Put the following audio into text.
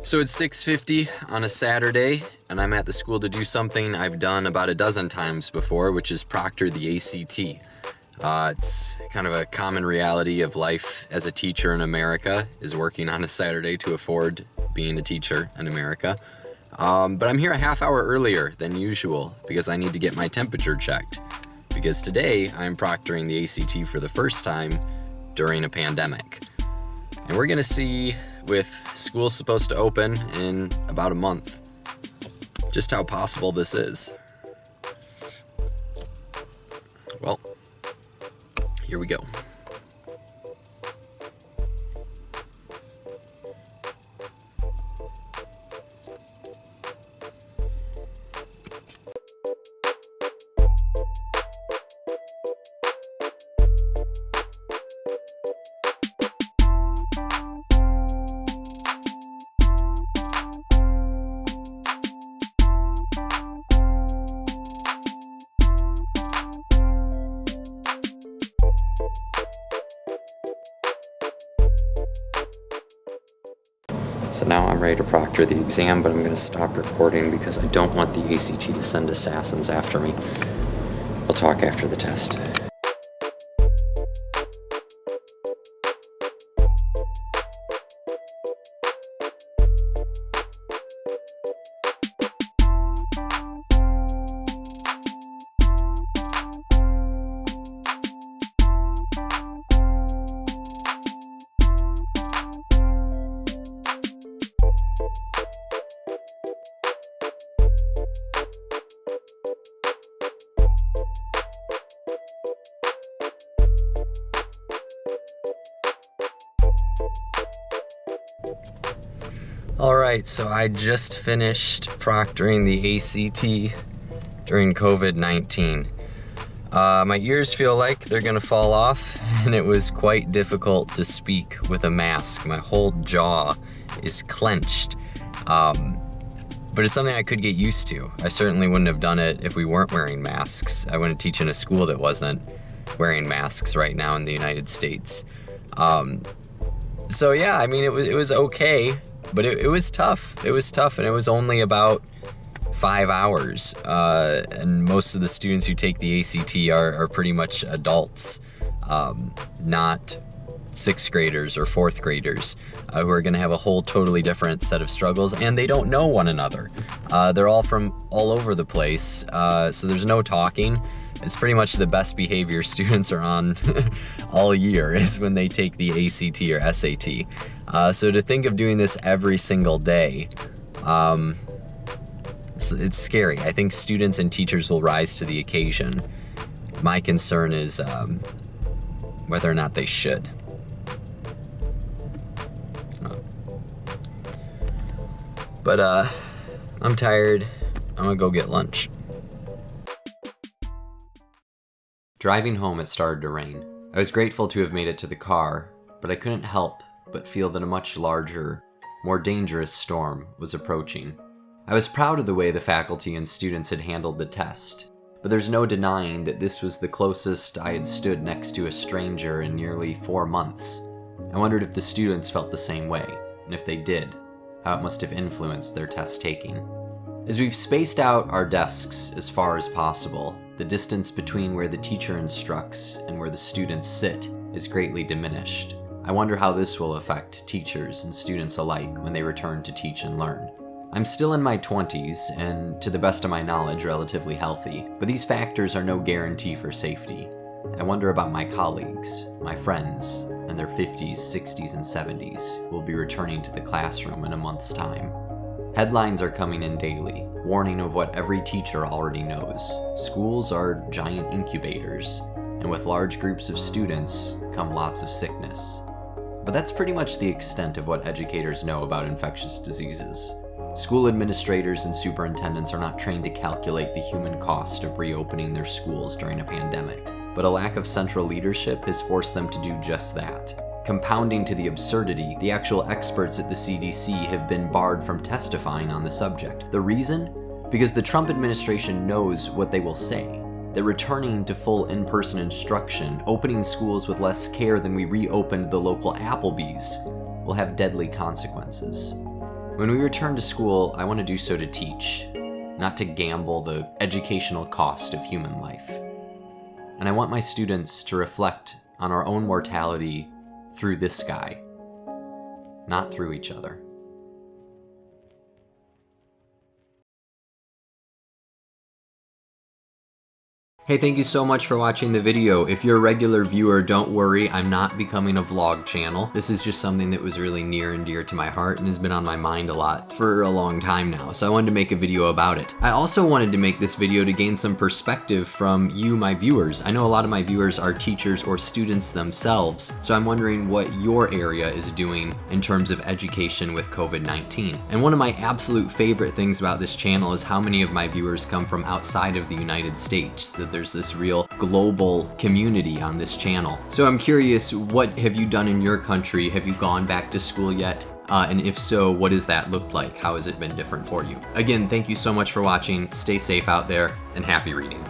So it's 6:50 on a Saturday, and I'm at the school to do something I've done about a dozen times before, which is proctor the ACT. It's kind of a common reality of life as a teacher in America, is working on a Saturday to afford being a teacher in America. But I'm here a half hour earlier than usual because I need to get my temperature checked. Because today I'm proctoring the ACT for the first time during a pandemic. And we're gonna see, with school supposed to open in about a month, just how possible this is. Well, here we go. So now I'm ready to proctor the exam, but I'm going to stop recording because I don't want the ACT to send assassins after me. We'll talk after the test. Alright, so I just finished proctoring the ACT during COVID-19. My ears feel like they're gonna fall off, and it was quite difficult to speak with a mask. My whole jaw is clenched. But it's something I could get used to. I certainly wouldn't have done it if we weren't wearing masks. I wouldn't teach in a school that wasn't wearing masks right now in the United States. So yeah, I mean, it was okay. But it was tough. It was tough, and it was only about 5 hours. And most of the students who take the ACT are pretty much adults, not 6th graders or 4th graders who are going to have a whole totally different set of struggles, and they don't know one another. They're all from all over the place, so there's no talking. It's pretty much the best behavior students are on all year is when they take the ACT or SAT. So to think of doing this every single day, it's scary. I think students and teachers will rise to the occasion. My concern is whether or not they should. But I'm tired. I'm gonna go get lunch. Driving home, it started to rain. I was grateful to have made it to the car, but I couldn't help but feel that a much larger, more dangerous storm was approaching. I was proud of the way the faculty and students had handled the test, but there's no denying that this was the closest I had stood next to a stranger in nearly 4 months. I wondered if the students felt the same way, and if they did, how it must have influenced their test taking. As we've spaced out our desks as far as possible, the distance between where the teacher instructs and where the students sit is greatly diminished. I wonder how this will affect teachers and students alike when they return to teach and learn. I'm still in my 20s and, to the best of my knowledge, relatively healthy, but these factors are no guarantee for safety. I wonder about my colleagues, my friends, and their 50s, 60s, and 70s who will be returning to the classroom in a month's time. Headlines are coming in daily, warning of what every teacher already knows. Schools are giant incubators, and with large groups of students come lots of sickness. But that's pretty much the extent of what educators know about infectious diseases. School administrators and superintendents are not trained to calculate the human cost of reopening their schools during a pandemic, but a lack of central leadership has forced them to do just that. Compounding to the absurdity, the actual experts at the CDC have been barred from testifying on the subject. The reason? Because the Trump administration knows what they will say. that returning to full in-person instruction, opening schools with less care than we reopened the local Applebee's, will have deadly consequences. When we return to school, I want to do so to teach, not to gamble the educational cost of human life. And I want my students to reflect on our own mortality through this sky, not through each other. Hey, thank you so much for watching the video. If you're a regular viewer, don't worry, I'm not becoming a vlog channel. This is just something that was really near and dear to my heart and has been on my mind a lot for a long time now, so I wanted to make a video about it. I also wanted to make this video to gain some perspective from you, my viewers. I know a lot of my viewers are teachers or students themselves, so I'm wondering what your area is doing in terms of education with COVID-19. And one of my absolute favorite things about this channel is how many of my viewers come from outside of the United States, that there's this real global community on this channel. So I'm curious, what have you done in your country? Have you gone back to school yet? And if so, what does that look like? How has it been different for you? Again, thank you so much for watching. Stay safe out there and happy reading.